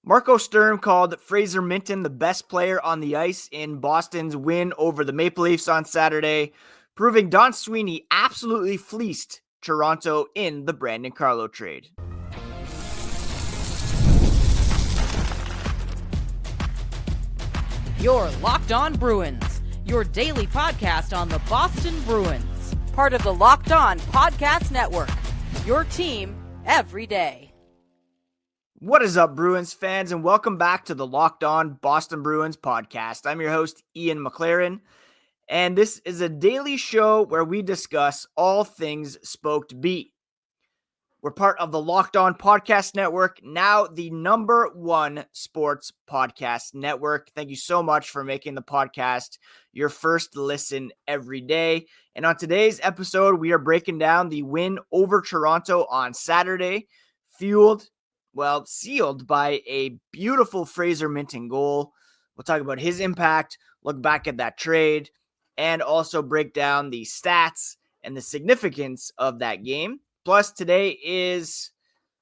Marco Sturm called Fraser Minten the best player on the ice in Boston's win over the Maple Leafs on Saturday, proving Don Sweeney absolutely fleeced Toronto in the Brandon Carlo trade. You're Locked On Bruins, your daily podcast on the Boston Bruins, part of the Locked On Podcast Network, your team every day. What is up, Bruins fans, and welcome back to the Locked On Boston Bruins podcast. I'm your host, Ian McLaren, and this is a daily show where we discuss all things Spoked Beat. We're part of the Locked On Podcast Network, now the #1 sports podcast network. Thank you so much for making the podcast your first listen every day. And on today's episode, we are breaking down the win over Toronto on Saturday, sealed by a beautiful Fraser Minton goal. We'll talk about his impact, look back at that trade, and also break down the stats and the significance of that game. Plus, today is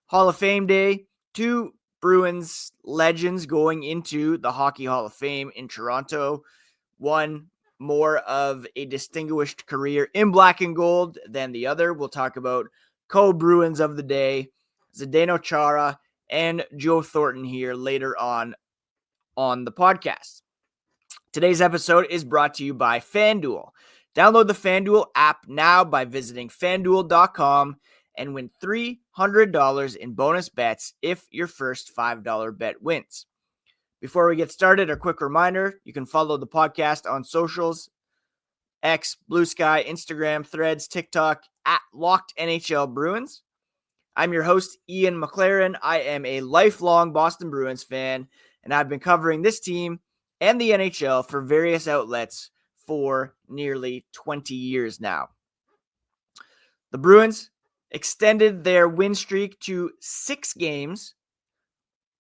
Hall of Fame Day. 2 Bruins legends going into the Hockey Hall of Fame in Toronto. One more of a distinguished career in black and gold than the other. We'll talk about co-Bruins of the day, Zdeno Chara and Joe Thornton here later on the podcast. Today's episode is brought to you by FanDuel. Download the FanDuel app now by visiting FanDuel.com and win $300 in bonus bets if your first $5 bet wins. Before we get started, a quick reminder, you can follow the podcast on socials, X, Blue Sky, Instagram, Threads, TikTok, at Locked NHL Bruins. I'm your host, Ian McLaren. I am a lifelong Boston Bruins fan, and I've been covering this team and the NHL for various outlets for nearly 20 years now. The Bruins extended their win streak to 6 games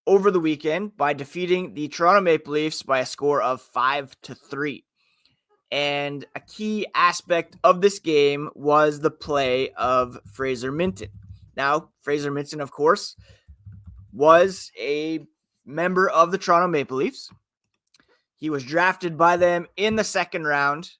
over the weekend by defeating the Toronto Maple Leafs by a score of 5-3. And a key aspect of this game was the play of Fraser Minton. Now, Fraser Minton, of course, was a member of the Toronto Maple Leafs. He was drafted by them in the second round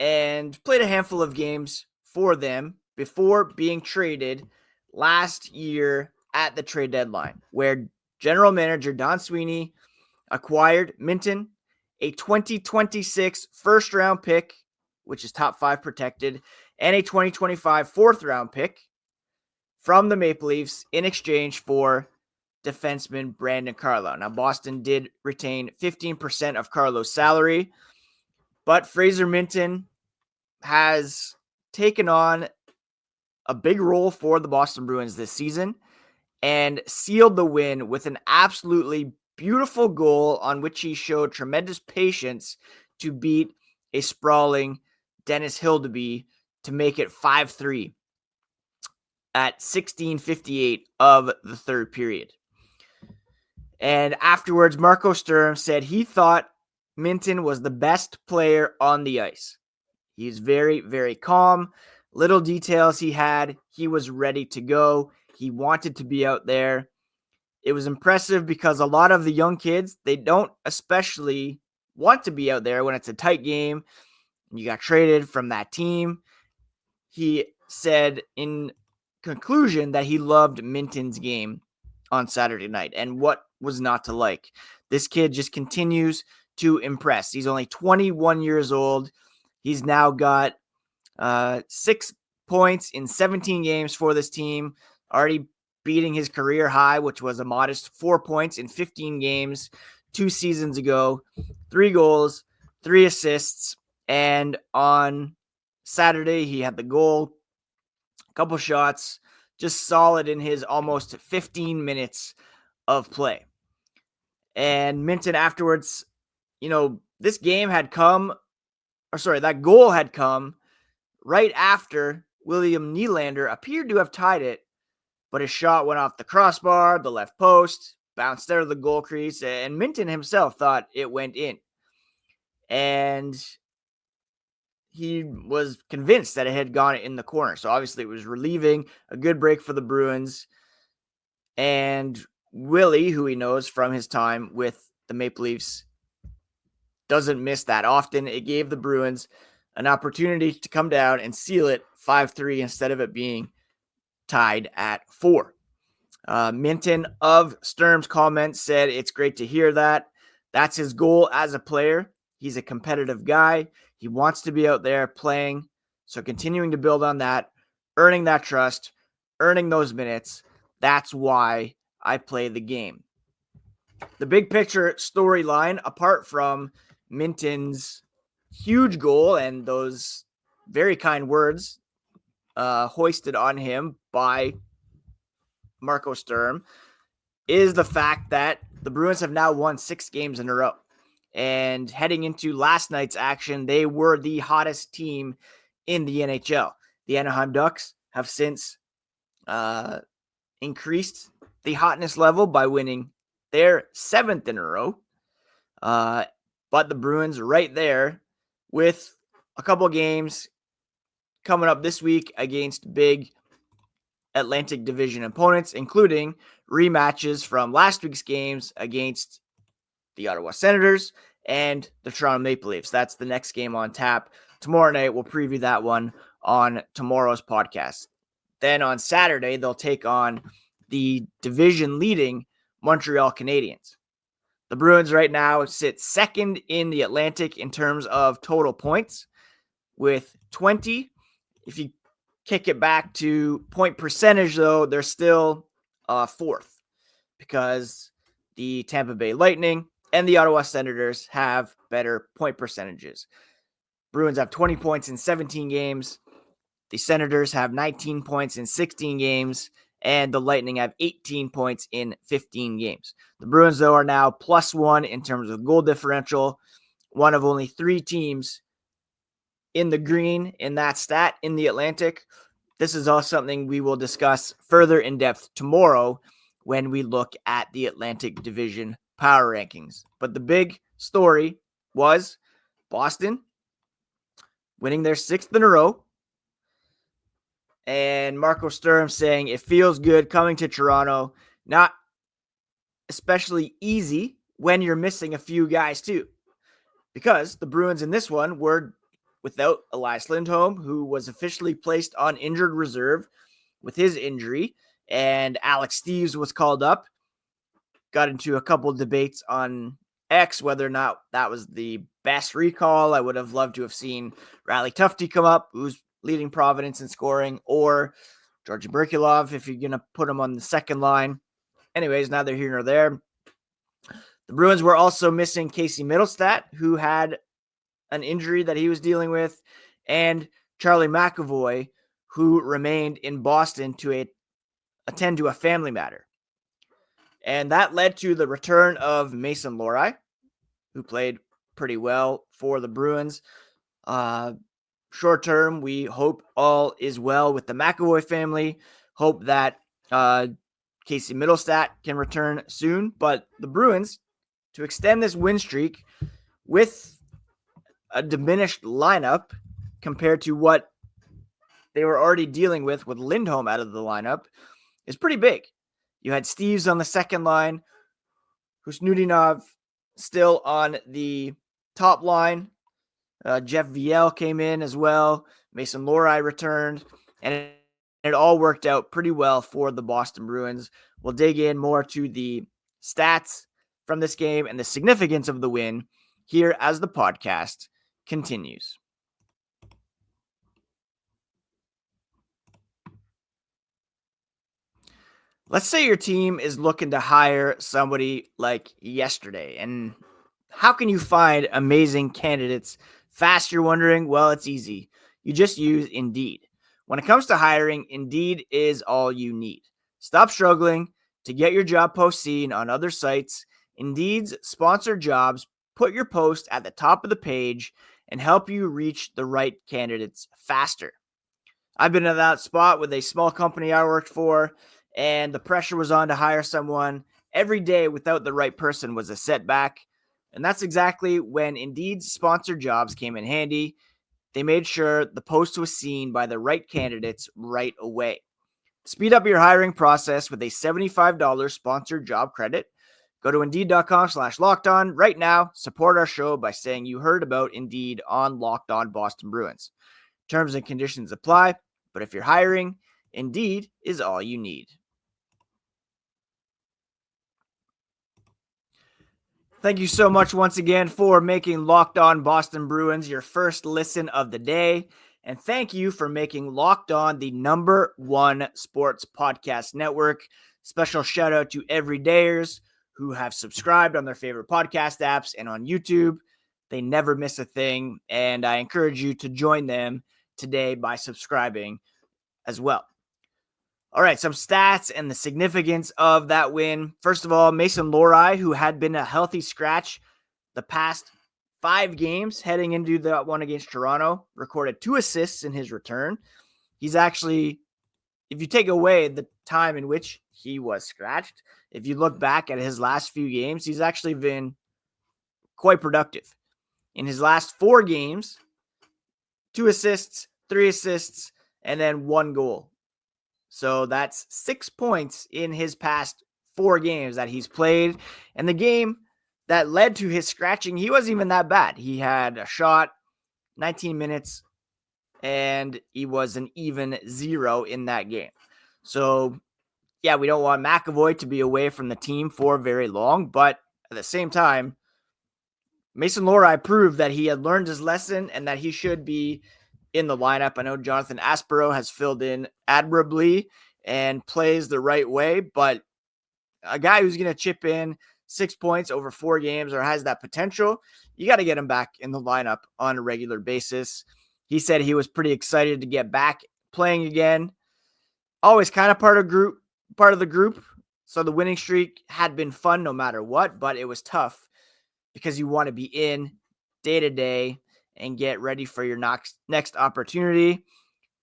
and played a handful of games for them before being traded last year at the trade deadline, where general manager Don Sweeney acquired Minton, a 2026 first-round pick, which is top 5 protected, and a 2025 fourth-round pick from the Maple Leafs in exchange for defenseman Brandon Carlo. Now, Boston did retain 15% of Carlo's salary, but Fraser Minton has taken on a big role for the Boston Bruins this season and sealed the win with an absolutely beautiful goal on which he showed tremendous patience to beat a sprawling Dennis Hildeby to make it 5-3 at 16:58 of the third period. And afterwards, Marco Sturm said he thought Minton was the best player on the ice. He's very, very calm. Little details he had. He was ready to go. He wanted to be out there. It was impressive because a lot of the young kids, they don't especially want to be out there when it's a tight game. You got traded from that team. He said in conclusion that he loved Minton's game on Saturday night. And what was not to like? This kid just continues to impress. He's only 21 years old. He's now got 6 points in 17 games for this team, already beating his career high, which was a modest 4 points in 15 games 2 seasons ago. 3 goals, 3 assists, and on Saturday he had the goal, a couple shots, just solid in his almost 15 minutes of play. And Minton afterwards, that goal had come right after William Nylander appeared to have tied it, but his shot went off the crossbar, the left post, bounced out of the goal crease, and Minton himself thought it went in. And he was convinced that it had gone in the corner. So obviously it was relieving, a good break for the Bruins. And Willie, who he knows from his time with the Maple Leafs, doesn't miss that often. It gave the Bruins an opportunity to come down and seal it 5-3 instead of it being tied at 4. Minton of Sturm's comments said, "It's great to hear that. That's his goal as a player. He's a competitive guy. He wants to be out there playing. So continuing to build on that, earning that trust, earning those minutes. That's why I play the game." The big picture storyline, apart from Minton's huge goal and those very kind words hoisted on him by Marco Sturm, is the fact that the Bruins have now won 6 games in a row. And heading into last night's action, they were the hottest team in the NHL. The Anaheim Ducks have since increased the hotness level by winning their 7th in a row. But the Bruins right there with a couple games coming up this week against big Atlantic Division opponents, including rematches from last week's games against the Ottawa Senators and the Toronto Maple Leafs. That's the next game on tap. Tomorrow night, we'll preview that one on tomorrow's podcast. Then on Saturday, they'll take on the division-leading Montreal Canadiens. The Bruins right now sit second in the Atlantic in terms of total points with 20. If you kick it back to point percentage, though, they're still 4th because the Tampa Bay Lightning and the Ottawa Senators have better point percentages. Bruins have 20 points in 17 games. The Senators have 19 points in 16 games. And the Lightning have 18 points in 15 games. The Bruins, though, are now +1 in terms of goal differential. One of only 3 teams in the green in that stat in the Atlantic. This is all something we will discuss further in depth tomorrow when we look at the Atlantic Division power rankings. But the big story was Boston winning their 6th in a row. And Marco Sturm saying it feels good coming to Toronto. Not especially easy when you're missing a few guys too. Because the Bruins in this one were without Elias Lindholm, who was officially placed on injured reserve with his injury. And Alex Steeves was called up. Got into a couple debates on X whether or not that was the best recall. I would have loved to have seen Riley Tufte come up, who's leading Providence in scoring, or Georgi Berkulov if you're going to put him on the second line. Anyways, neither here nor there. The Bruins were also missing Casey Mittelstadt, who had an injury that he was dealing with, and Charlie McAvoy, who remained in Boston to attend to a family matter. And that led to the return of Mason Lohrei, who played pretty well for the Bruins. Short term, we hope all is well with the McAvoy family. Hope that Casey Mittelstadt can return soon. But the Bruins, to extend this win streak with a diminished lineup compared to what they were already dealing with Lindholm out of the lineup, is pretty big. You had Steeves on the second line, Husnudinov still on the top line. Jeff Viel came in as well. Mason Lohrei returned, and it all worked out pretty well for the Boston Bruins. We'll dig in more to the stats from this game and the significance of the win here as the podcast continues. Let's say your team is looking to hire somebody like yesterday, and how can you find amazing candidates fast, you're wondering? Well, it's easy. You just use Indeed. When it comes to hiring, Indeed is all you need. Stop struggling to get your job post seen on other sites. Indeed's sponsored jobs put your post at the top of the page and help you reach the right candidates faster. I've been in that spot with a small company I worked for, and the pressure was on to hire someone every day without the right person was a setback. And that's exactly when Indeed's sponsored jobs came in handy. They made sure the post was seen by the right candidates right away. Speed up your hiring process with a $75 sponsored job credit. Go to Indeed.com/lockedon right now. Support our show by saying you heard about Indeed on Locked On Boston Bruins. Terms and conditions apply, but if you're hiring, Indeed is all you need. Thank you so much once again for making Locked On Boston Bruins your first listen of the day. And thank you for making Locked On the #1 sports podcast network. Special shout out to everydayers who have subscribed on their favorite podcast apps and on YouTube. They never miss a thing. And I encourage you to join them today by subscribing as well. All right, some stats and the significance of that win. First of all, Mason Lohrei, who had been a healthy scratch the past 5 games heading into that one against Toronto, recorded 2 assists in his return. He's actually, if you take away the time in which he was scratched, if you look back at his last few games, he's actually been quite productive. In his last 4 games, 2 assists, 3 assists, and then 1 goal. So that's 6 points in his past 4 games that he's played. And the game that led to his scratching, he wasn't even that bad. He had a shot, 19 minutes, and he was an even 0 in that game. So, yeah, we don't want McAvoy to be away from the team for very long. But at the same time, Mason Lohrei proved that he had learned his lesson and that he should be in the lineup. I know Jonathan Aspero has filled in admirably and plays the right way, but a guy who's going to chip in 6 points over 4 games or has that potential, you got to get him back in the lineup on a regular basis. He said he was pretty excited to get back playing again. Always kind of part of the group. So the winning streak had been fun no matter what, but it was tough because you want to be in day to day and get ready for your next opportunity.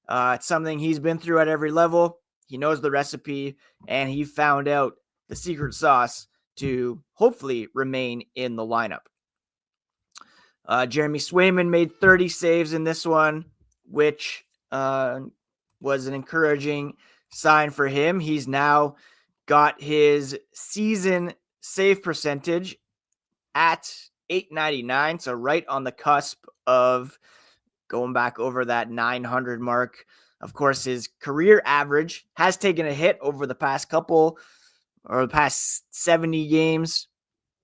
It's something he's been through at every level. He knows the recipe, and he found out the secret sauce to hopefully remain in the lineup. Jeremy Swayman made 30 saves in this one, which was an encouraging sign for him. He's now got his season save percentage at .899, so right on the cusp of going back over that 900 mark. Of course, his career average has taken a hit over the past 70 games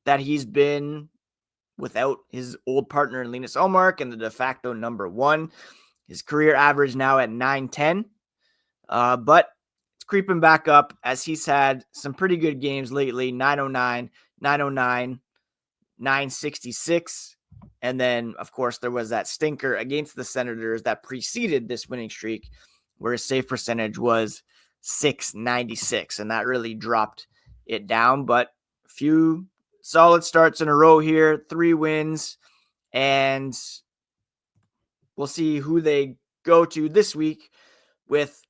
that he's been without his old partner Linus Ullmark and the de facto number 1. His career average now at 910, but it's creeping back up as he's had some pretty good games lately. 909, 909. 966. And then, of course, there was that stinker against the Senators that preceded this winning streak where his save percentage was 696. And that really dropped it down. But a few solid starts in a row here, 3 wins. And we'll see who they go to this week with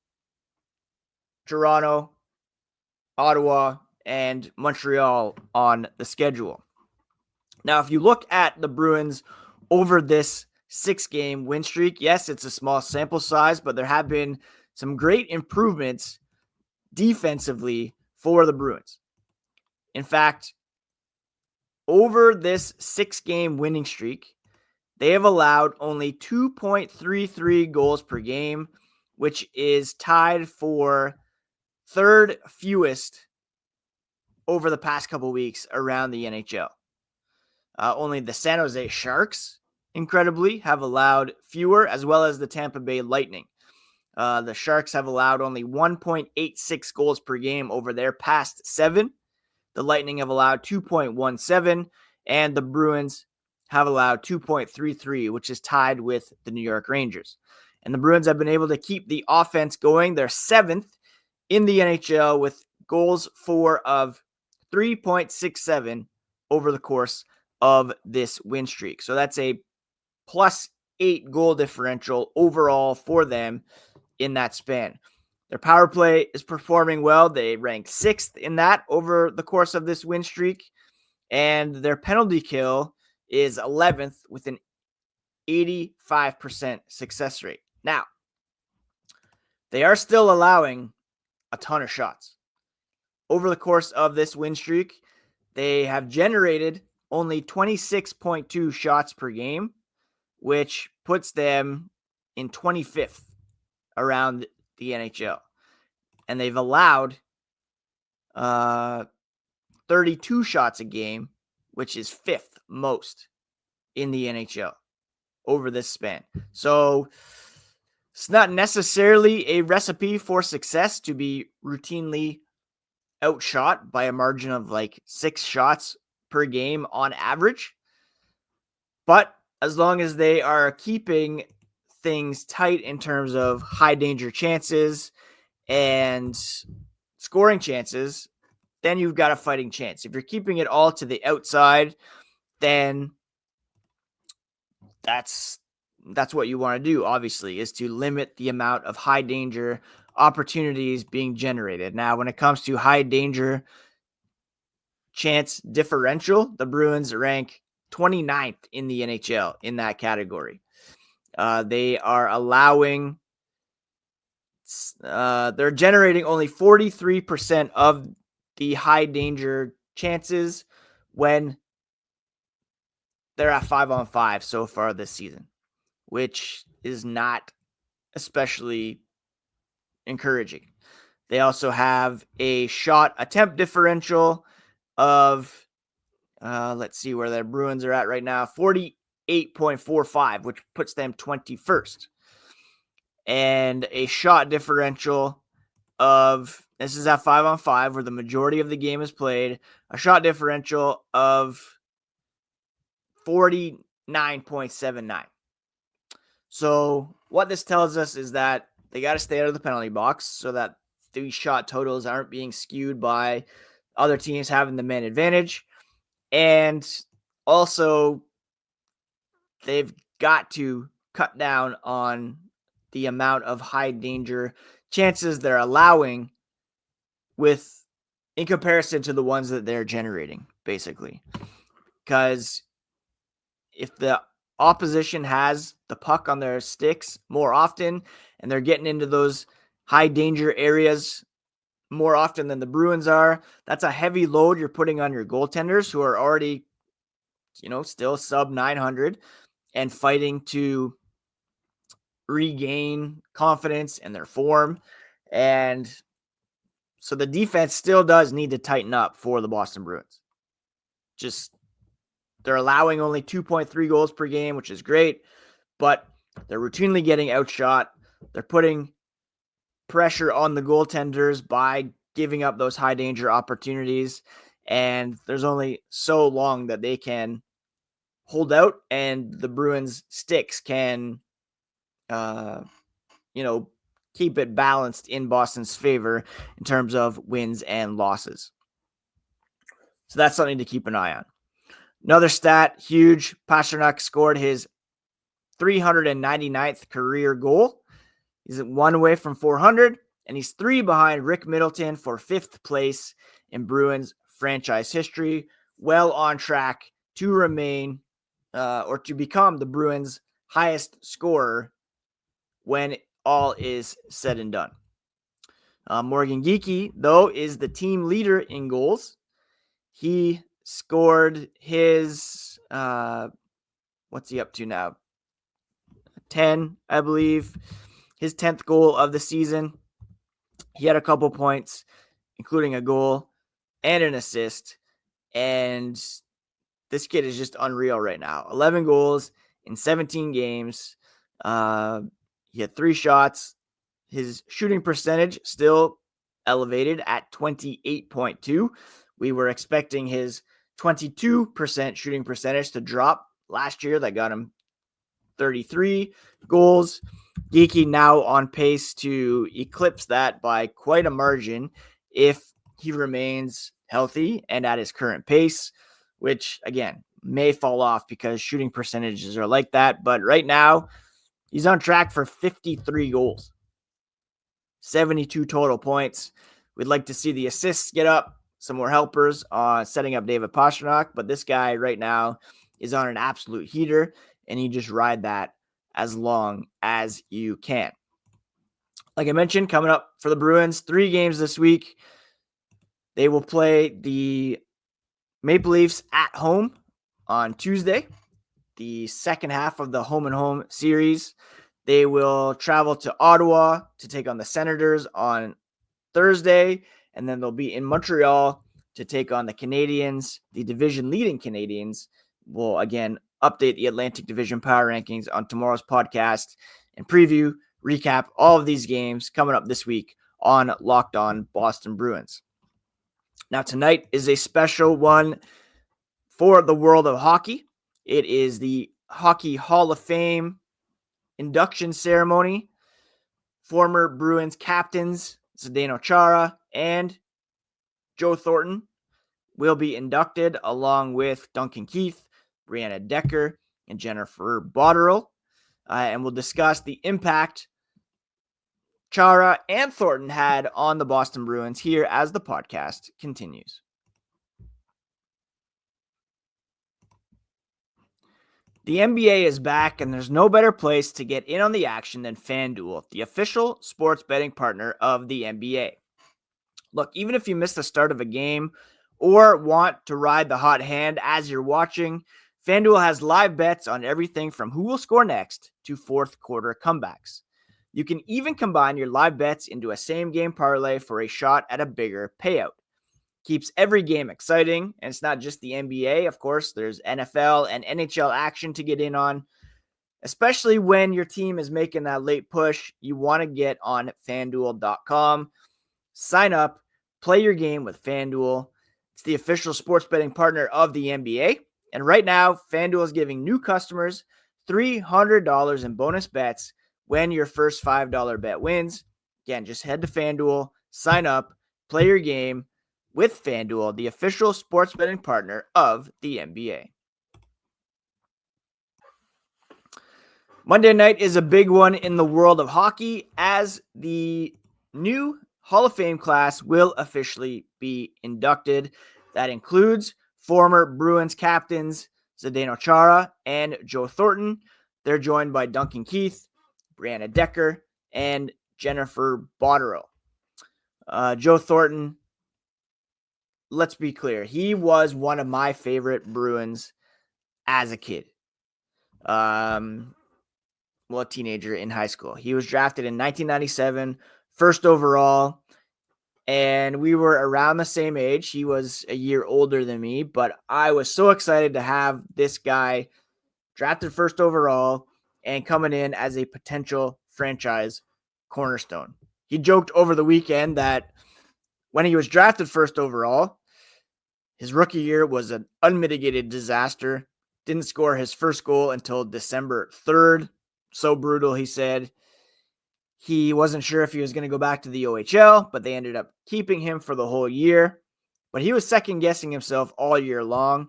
Toronto, Ottawa, and Montreal on the schedule. Now, if you look at the Bruins over this 6-game win streak, yes, it's a small sample size, but there have been some great improvements defensively for the Bruins. In fact, over this 6-game winning streak, they have allowed only 2.33 goals per game, which is tied for 3rd fewest over the past couple weeks around the NHL. Only the San Jose Sharks, incredibly, have allowed fewer, as well as the Tampa Bay Lightning. The Sharks have allowed only 1.86 goals per game over their past 7. The Lightning have allowed 2.17, and the Bruins have allowed 2.33, which is tied with the New York Rangers. And the Bruins have been able to keep the offense going. They're 7th in the NHL with goals for of 3.67 over the course of this win streak. So that's a +8 goal differential overall for them in that span. Their power play is performing well. They rank 6th in that over the course of this win streak. And their penalty kill is 11th with an 85% success rate. Now, they are still allowing a ton of shots. Over the course of this win streak, they have generated only 26.2 shots per game, which puts them in 25th around the NHL. And they've allowed 32 shots a game, which is 5th most in the NHL over this span. So it's not necessarily a recipe for success to be routinely outshot by a margin of like 6 shots per game on average. But as long as they are keeping things tight in terms of high danger chances and scoring chances, then you've got a fighting chance. If you're keeping it all to the outside, then that's what you want to do, obviously, is to limit the amount of high danger opportunities being generated. Now, when it comes to high danger chance differential, the Bruins rank 29th in the NHL in that category. They are allowing, they're generating only 43% of the high danger chances when they're at 5-on-5 so far this season, which is not especially encouraging. They also have a shot attempt differential of, let's see where the Bruins are at right now, 48.45, which puts them 21st. And a shot differential of, this is at 5-on-5 where the majority of the game is played, a shot differential of 49.79. So what this tells us is that they got to stay out of the penalty box so that these shot totals aren't being skewed by other teams having the man advantage. And also, they've got to cut down on the amount of high danger chances they're allowing in comparison to the ones that they're generating, basically. Because if the opposition has the puck on their sticks more often and they're getting into those high danger areas more often than the Bruins are, that's a heavy load you're putting on your goaltenders who are already, still sub 900 and fighting to regain confidence in their form. And so the defense still does need to tighten up for the Boston Bruins. They're allowing only 2.3 goals per game, which is great, but they're routinely getting outshot. They're putting pressure on the goaltenders by giving up those high danger opportunities. And there's only so long that they can hold out, and the Bruins sticks can, keep it balanced in Boston's favor in terms of wins and losses. So that's something to keep an eye on. Another stat, huge. Pastrnak scored his 399th career goal. He's 1 away from 400, and he's 3 behind Rick Middleton for 5th place in Bruins franchise history. Well on track to remain or to become the Bruins' highest scorer when all is said and done. Morgan Geeky, though, is the team leader in goals. He scored his, what's he up to now? 10, I believe. His 10th goal of the season. He had a couple points, including a goal and an assist. And this kid is just unreal right now. 11 goals in 17 games. He had 3 shots. His shooting percentage still elevated at 28.2. We were expecting his 22% shooting percentage to drop last year. That got him 33 goals. Geeky now on pace to eclipse that by quite a margin if he remains healthy and at his current pace, which, again, may fall off because shooting percentages are like that. But right now, he's on track for 53 goals, 72 total points. We'd like to see the assists get up, some more helpers on setting up David Pastrnak, but this guy right now is on an absolute heater, and you just ride that as long as you can. Like I mentioned, coming up for the Bruins, 3 games this week. They will play the Maple Leafs at home on Tuesday, the second half of the home and home series. They will travel to Ottawa to take on the Senators on Thursday, and then they'll be in Montreal to take on the Canadiens. The division leading Canadiens will again update the Atlantic Division power rankings on tomorrow's podcast and recap all of these games coming up this week on Locked On Boston Bruins. Now, tonight is a special one for the world of hockey. It is the Hockey Hall of Fame induction ceremony. Former Bruins captains Zdeno Chara and Joe Thornton will be inducted along with Duncan Keith, Brianna Decker, and Jennifer Botterill. And we'll discuss the impact Chara and Thornton had on the Boston Bruins here as the podcast continues. The NBA is back, and there's no better place to get in on the action than FanDuel, the official sports betting partner of the NBA. Look, even if you missed the start of a game or want to ride the hot hand as you're watching, FanDuel has live bets on everything from who will score next to fourth quarter comebacks. You can even combine your live bets into a same-game parlay for a shot at a bigger payout. Keeps every game exciting, and it's not just the NBA. Of course, there's NFL and NHL action to get in on. Especially when your team is making that late push, you want to get on FanDuel.com. Sign up, play your game with FanDuel. It's the official sports betting partner of the NBA. And right now, FanDuel is giving new customers $300 in bonus bets when your first $5 bet wins. Again, just head to FanDuel, sign up, play your game with FanDuel, the official sports betting partner of the NBA. Monday night is a big one in the world of hockey as the new Hall of Fame class will officially be inducted. That includes former Bruins captains Zdeno Chara and Joe Thornton. They're joined by Duncan Keith, Brianna Decker, and Jennifer Botterill. Joe Thornton, let's be clear, he was one of my favorite Bruins as a kid. A teenager in high school. He was drafted in 1997, first overall, and we were around the same age. He was a year older than me, but I was so excited to have this guy drafted first overall and coming in as a potential franchise cornerstone. He joked over the weekend that when he was drafted first overall, his rookie year was an unmitigated disaster. Didn't score his first goal until December 3rd. So brutal, he said. He wasn't sure if he was going to go back to the OHL, but they ended up keeping him for the whole year. But he was second-guessing himself all year long,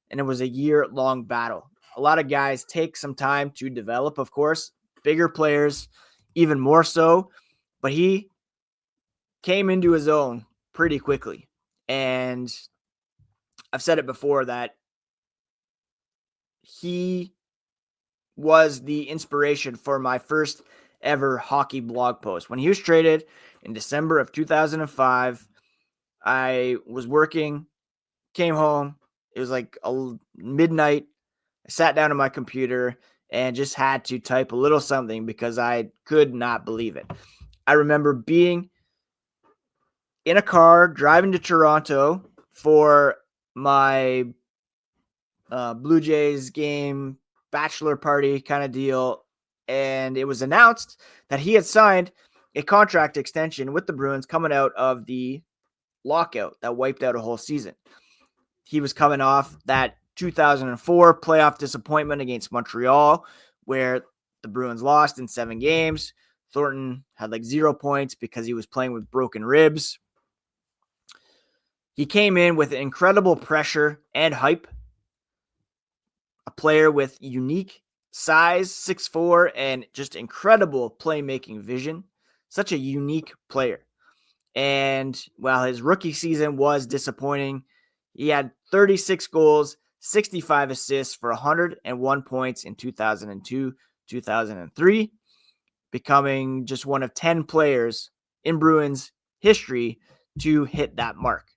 and it was a year-long battle. A lot of guys take some time to develop, of course. Bigger players, even more so. But he came into his own pretty quickly. And I've said it before that he was the inspiration for my first ever hockey blog post. When he was traded in December of 2005, I was working, came home. It was like midnight. I sat down on my computer and just had to type a little something because I could not believe it. I remember being in a car driving to Toronto for my Blue Jays game, bachelor party kind of deal, and it was announced that he had signed a contract extension with the Bruins coming out of the lockout that wiped out a whole season. He was coming off that 2004 playoff disappointment against Montreal, where the Bruins lost in 7 games. Thornton had like 0 points because he was playing with broken ribs. He came in with incredible pressure and hype. A player with unique size, 6'4", and just incredible playmaking vision. Such a unique player. And while his rookie season was disappointing, he had 36 goals, 65 assists for 101 points in 2002, 2003. becoming just one of 10 players in Bruins history to hit that mark.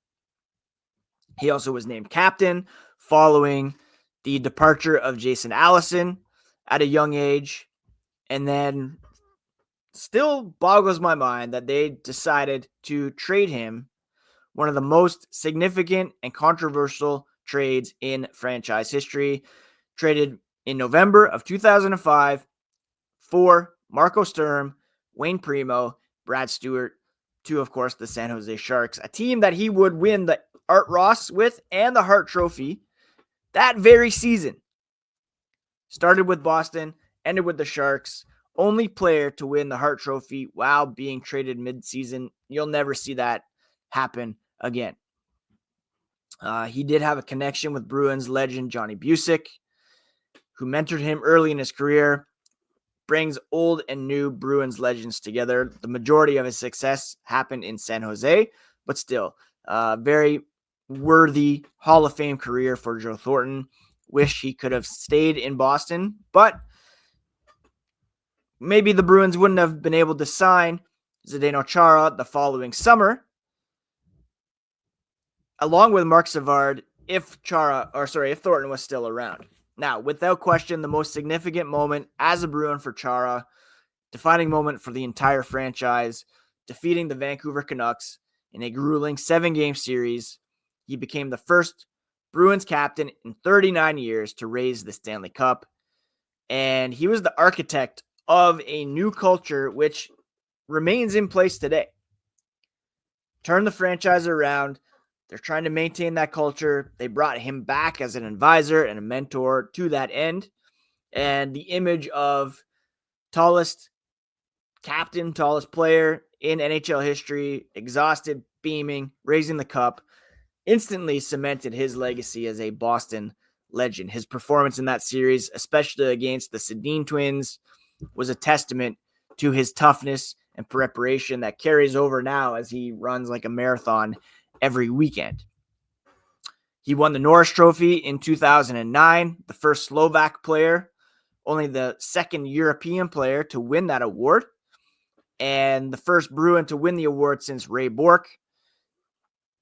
He also was named captain following the departure of Jason Allison at a young age. And then still boggles my mind that they decided to trade him, one of the most significant and controversial trades in franchise history, traded in November of 2005 for Marco Sturm, Wayne Primo, Brad Stewart, to, of course, the San Jose Sharks, a team that he would win the Art Ross with and the Hart Trophy that very season. Started with Boston, ended with the Sharks. Only player to win the Hart Trophy while being traded mid-season. You'll never see that happen again. He did have a connection with Bruins legend Johnny Busick, who mentored him early in his career. Brings old and new Bruins legends together. The majority of his success happened in San Jose, but still, very worthy Hall of Fame career for Joe Thornton. Wish he could have stayed in Boston, but maybe the Bruins wouldn't have been able to sign Zdeno Chara the following summer, along with Mark Savard, if Thornton was still around. Now, without question, the most significant moment as a Bruin for Chara, defining moment for the entire franchise, defeating the Vancouver Canucks in a grueling 7-game series. He became the first Bruins captain in 39 years to raise the Stanley Cup, and he was the architect of a new culture which remains in place today. Turn the franchise around. They're trying to maintain that culture. They brought him back as an advisor and a mentor to that end. And the image of tallest captain, tallest player in NHL history, exhausted, beaming, raising the cup, instantly cemented his legacy as a Boston legend. His performance in that series, especially against the Sedin Twins, was a testament to his toughness and preparation that carries over now as he runs like a marathon every weekend. He won the Norris Trophy in 2009, the first Slovak player, only the second European player to win that award, and the first Bruin to win the award since Ray Bourque.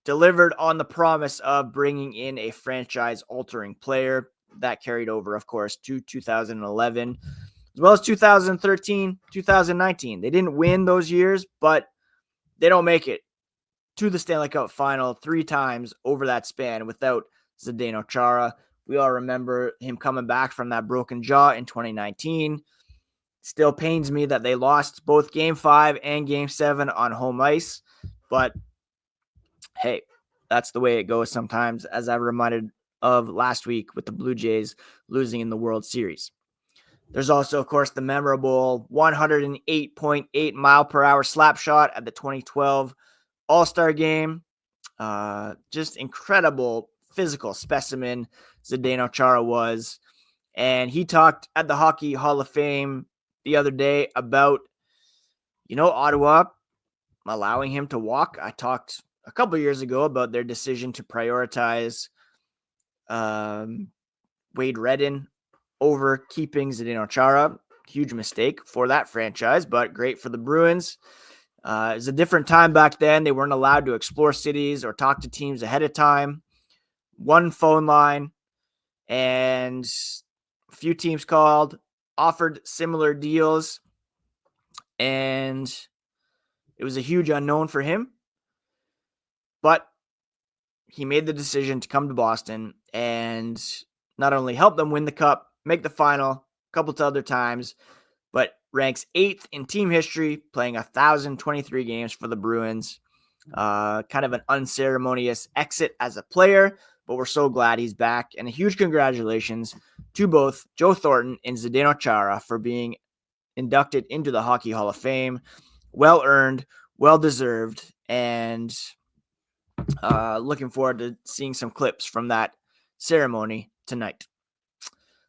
Delivered on the promise of bringing in a franchise-altering player. That carried over, of course, to 2011, as well as 2013, 2019. They didn't win those years, but they don't make it to the Stanley Cup final 3 times over that span without Zdeno Chara. We all remember him coming back from that broken jaw in 2019. Still pains me that they lost both Game 5 and Game 7 on home ice, but hey, that's the way it goes sometimes, as I reminded of last week with the Blue Jays losing in the World Series. There's also, of course, the memorable 108.8 mile per hour slap shot at the 2012 All-Star game. Just incredible physical specimen Zdeno Chara was. And he talked at the Hockey Hall of Fame the other day about, Ottawa allowing him to walk. I talked a couple years ago about their decision to prioritize Wade Redden over keeping Zdeno Chara. Huge mistake for that franchise, but great for the Bruins. It was a different time back then. They weren't allowed to explore cities or talk to teams ahead of time. One phone line, and a few teams called, offered similar deals, and it was a huge unknown for him. But he made the decision to come to Boston and not only help them win the cup, make the final a couple of other times, but ranks 8th in team history, playing 1,023 games for the Bruins. Kind of an unceremonious exit as a player, but we're so glad he's back. And a huge congratulations to both Joe Thornton and Zdeno Chara for being inducted into the Hockey Hall of Fame. Well earned, well deserved, and looking forward to seeing some clips from that ceremony tonight.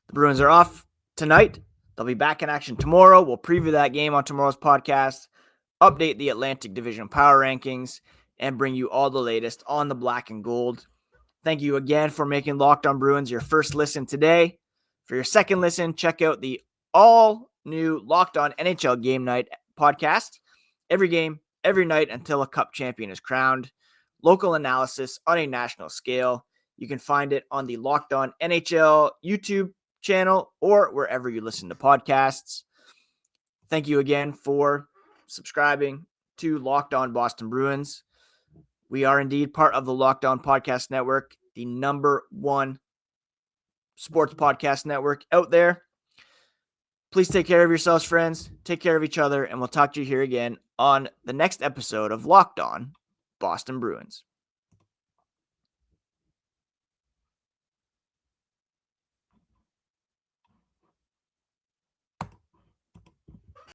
The Bruins are off tonight. They'll be back in action tomorrow. We'll preview that game on tomorrow's podcast, update the Atlantic Division power rankings, and bring you all the latest on the black and gold. Thank you again for making Locked On Bruins your first listen today. For your second listen, check out the all new Locked On NHL Game Night podcast. Every game, every night until a cup champion is crowned. Local analysis on a national scale. You can find it on the Locked On NHL YouTube channel or wherever you listen to podcasts. Thank you again for subscribing to Locked On Boston Bruins. We are indeed part of the Locked On Podcast Network, the number one sports podcast network out there. Please take care of yourselves, friends. Take care of each other, and we'll talk to you here again on the next episode of Locked On Boston Bruins.